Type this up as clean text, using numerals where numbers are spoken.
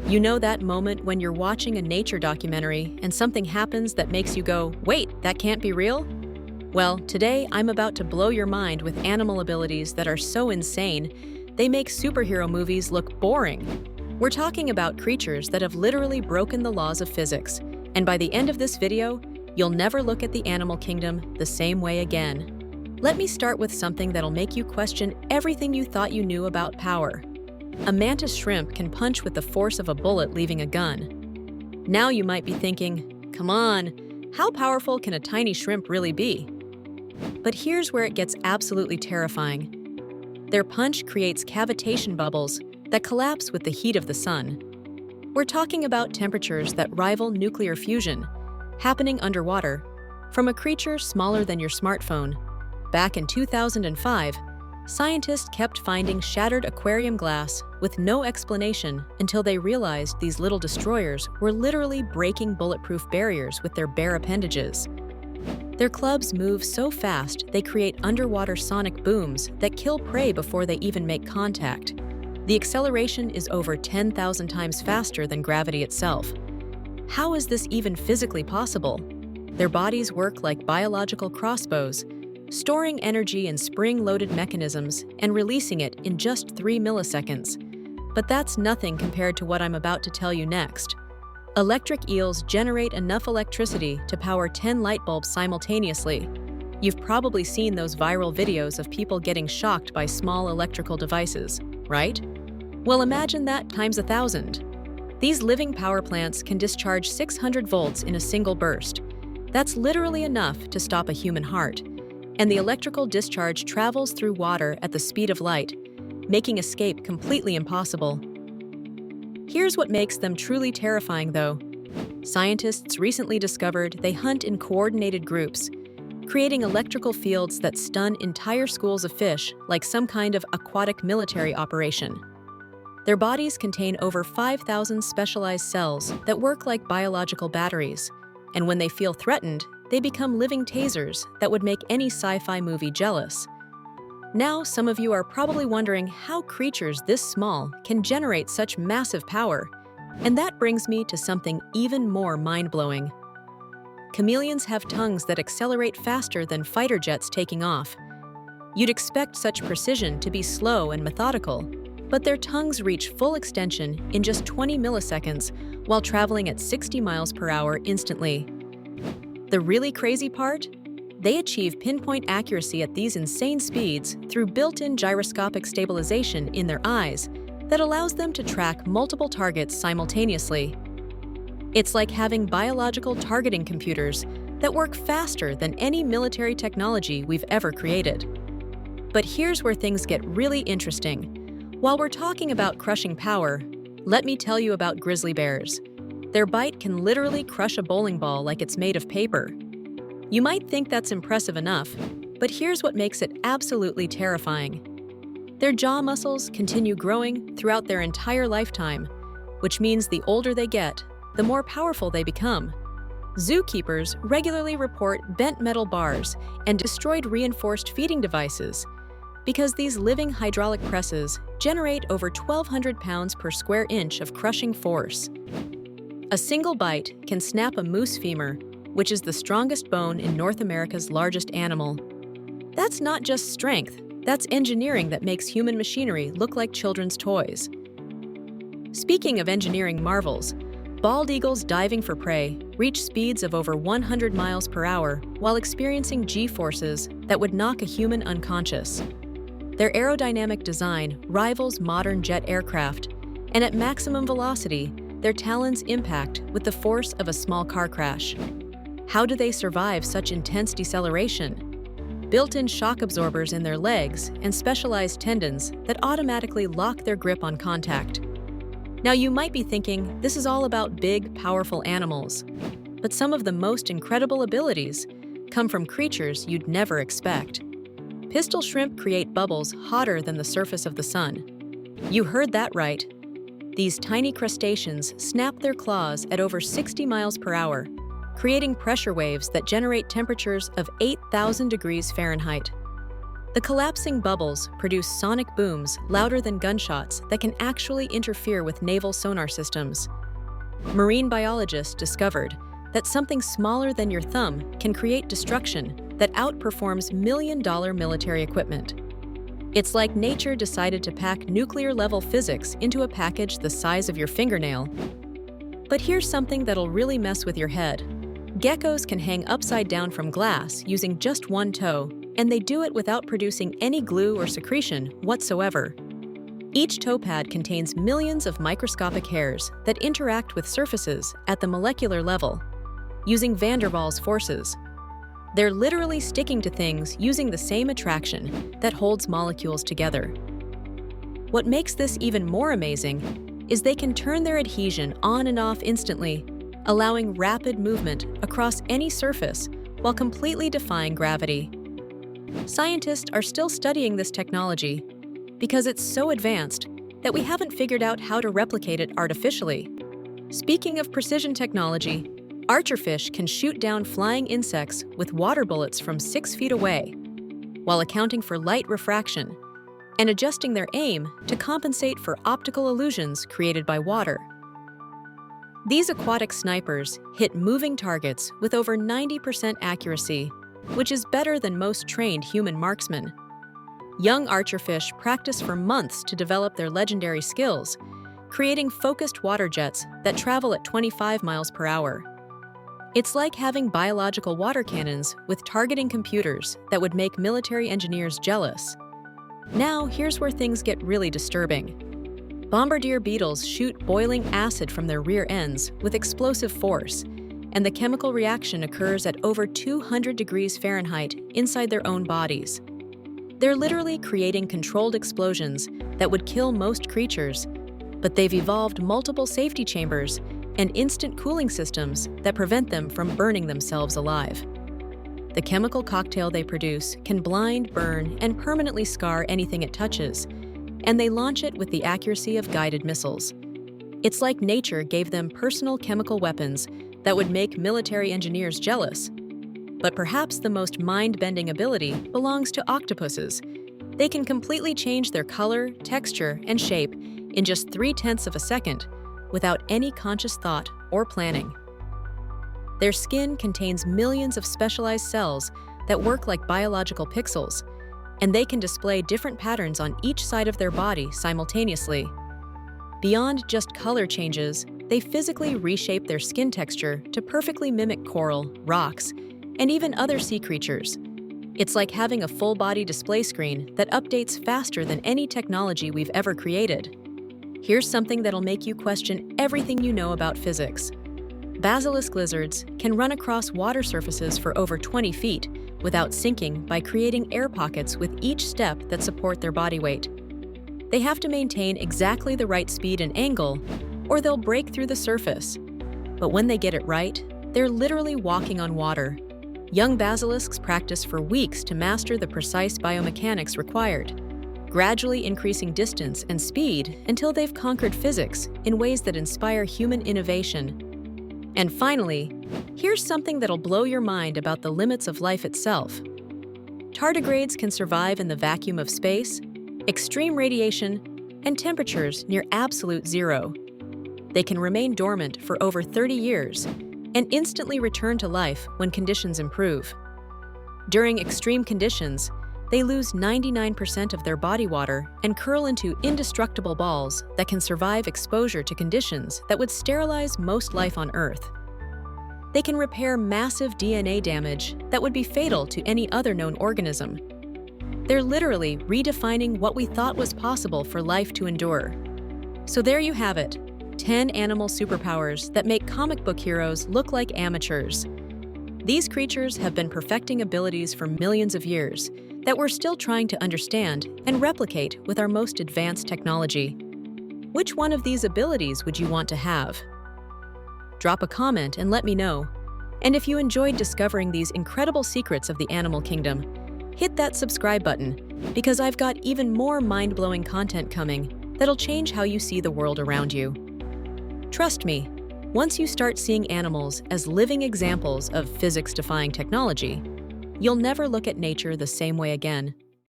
You know that moment when you're watching a nature documentary and something happens that makes you go, wait, that can't be real? Well, today I'm about to blow your mind with animal abilities that are so insane, they make superhero movies look boring. We're talking about creatures that have literally broken the laws of physics, and by the end of this video, you'll never look at the animal kingdom the same way again. Let me start with something that'll make you question everything you thought you knew about power. A mantis shrimp can punch with the force of a bullet leaving a gun. Now you might be thinking, come on, how powerful can a tiny shrimp really be? But here's where it gets absolutely terrifying. Their punch creates cavitation bubbles that collapse with the heat of the sun. We're talking about temperatures that rival nuclear fusion, happening underwater, from a creature smaller than your smartphone. Back in 2005, scientists kept finding shattered aquarium glass with no explanation until they realized these little destroyers were literally breaking bulletproof barriers with their bare appendages. Their clubs move so fast they create underwater sonic booms that kill prey before they even make contact. The acceleration is over 10,000 times faster than gravity itself. How is this even physically possible? Their bodies work like biological crossbows, storing energy in spring-loaded mechanisms and releasing it in just 3 milliseconds. But that's nothing compared to what I'm about to tell you next. Electric eels generate enough electricity to power 10 light bulbs simultaneously. You've probably seen those viral videos of people getting shocked by small electrical devices, right? Well, imagine that times 1,000. These living power plants can discharge 600 volts in a single burst. That's literally enough to stop a human heart. And the electrical discharge travels through water at the speed of light, making escape completely impossible. Here's what makes them truly terrifying, though. Scientists recently discovered they hunt in coordinated groups, creating electrical fields that stun entire schools of fish like some kind of aquatic military operation. Their bodies contain over 5,000 specialized cells that work like biological batteries, and when they feel threatened, they become living tasers that would make any sci-fi movie jealous. Now, some of you are probably wondering how creatures this small can generate such massive power, and that brings me to something even more mind-blowing. Chameleons have tongues that accelerate faster than fighter jets taking off. You'd expect such precision to be slow and methodical, but their tongues reach full extension in just 20 milliseconds while traveling at 60 miles per hour instantly. The really crazy part? They achieve pinpoint accuracy at these insane speeds through built-in gyroscopic stabilization in their eyes that allows them to track multiple targets simultaneously. It's like having biological targeting computers that work faster than any military technology we've ever created. But here's where things get really interesting. While we're talking about crushing power, let me tell you about grizzly bears. Their bite can literally crush a bowling ball like it's made of paper. You might think that's impressive enough, but here's what makes it absolutely terrifying. Their jaw muscles continue growing throughout their entire lifetime, which means the older they get, the more powerful they become. Zookeepers regularly report bent metal bars and destroyed reinforced feeding devices because these living hydraulic presses generate over 1,200 pounds per square inch of crushing force. A single bite can snap a moose femur, which is the strongest bone in North America's largest animal. That's not just strength, that's engineering that makes human machinery look like children's toys. Speaking of engineering marvels, bald eagles diving for prey reach speeds of over 100 miles per hour while experiencing G-forces that would knock a human unconscious. Their aerodynamic design rivals modern jet aircraft, and at maximum velocity, their talons impact with the force of a small car crash. How do they survive such intense deceleration? Built-in shock absorbers in their legs and specialized tendons that automatically lock their grip on contact. Now you might be thinking this is all about big, powerful animals, but some of the most incredible abilities come from creatures you'd never expect. Pistol shrimp create bubbles hotter than the surface of the sun. You heard that right. These tiny crustaceans snap their claws at over 60 miles per hour, creating pressure waves that generate temperatures of 8,000 degrees Fahrenheit. The collapsing bubbles produce sonic booms louder than gunshots that can actually interfere with naval sonar systems. Marine biologists discovered that something smaller than your thumb can create destruction that outperforms million-dollar military equipment. It's like nature decided to pack nuclear-level physics into a package the size of your fingernail. But here's something that'll really mess with your head. Geckos can hang upside down from glass using just one toe, and they do it without producing any glue or secretion whatsoever. Each toe pad contains millions of microscopic hairs that interact with surfaces at the molecular level, using van der Waals forces. They're literally sticking to things using the same attraction that holds molecules together. What makes this even more amazing is they can turn their adhesion on and off instantly, allowing rapid movement across any surface while completely defying gravity. Scientists are still studying this technology because it's so advanced that we haven't figured out how to replicate it artificially. Speaking of precision technology, archerfish can shoot down flying insects with water bullets from 6 feet away, while accounting for light refraction and adjusting their aim to compensate for optical illusions created by water. These aquatic snipers hit moving targets with over 90% accuracy, which is better than most trained human marksmen. Young archerfish practice for months to develop their legendary skills, creating focused water jets that travel at 25 miles per hour. It's like having biological water cannons with targeting computers that would make military engineers jealous. Now, here's where things get really disturbing. Bombardier beetles shoot boiling acid from their rear ends with explosive force, and the chemical reaction occurs at over 200 degrees Fahrenheit inside their own bodies. They're literally creating controlled explosions that would kill most creatures, but they've evolved multiple safety chambers and instant cooling systems that prevent them from burning themselves alive. The chemical cocktail they produce can blind, burn, and permanently scar anything it touches, and they launch it with the accuracy of guided missiles. It's like nature gave them personal chemical weapons that would make military engineers jealous. But perhaps the most mind-bending ability belongs to octopuses. They can completely change their color, texture, and shape in just 0.3 of a second without any conscious thought or planning. Their skin contains millions of specialized cells that work like biological pixels, and they can display different patterns on each side of their body simultaneously. Beyond just color changes, they physically reshape their skin texture to perfectly mimic coral, rocks, and even other sea creatures. It's like having a full-body display screen that updates faster than any technology we've ever created. Here's something that'll make you question everything you know about physics. Basilisk lizards can run across water surfaces for over 20 feet without sinking by creating air pockets with each step that support their body weight. They have to maintain exactly the right speed and angle, or they'll break through the surface. But when they get it right, they're literally walking on water. Young basilisks practice for weeks to master the precise biomechanics required, gradually increasing distance and speed until they've conquered physics in ways that inspire human innovation. And finally, here's something that'll blow your mind about the limits of life itself. Tardigrades can survive in the vacuum of space, extreme radiation, and temperatures near absolute zero. They can remain dormant for over 30 years and instantly return to life when conditions improve. During extreme conditions, they lose 99% of their body water and curl into indestructible balls that can survive exposure to conditions that would sterilize most life on Earth. They can repair massive DNA damage that would be fatal to any other known organism. They're literally redefining what we thought was possible for life to endure. So there you have it, 10 animal superpowers that make comic book heroes look like amateurs. These creatures have been perfecting abilities for millions of years that we're still trying to understand and replicate with our most advanced technology. Which one of these abilities would you want to have? Drop a comment and let me know. And if you enjoyed discovering these incredible secrets of the animal kingdom, hit that subscribe button, because I've got even more mind-blowing content coming that'll change how you see the world around you. Trust me, once you start seeing animals as living examples of physics-defying technology, you'll never look at nature the same way again.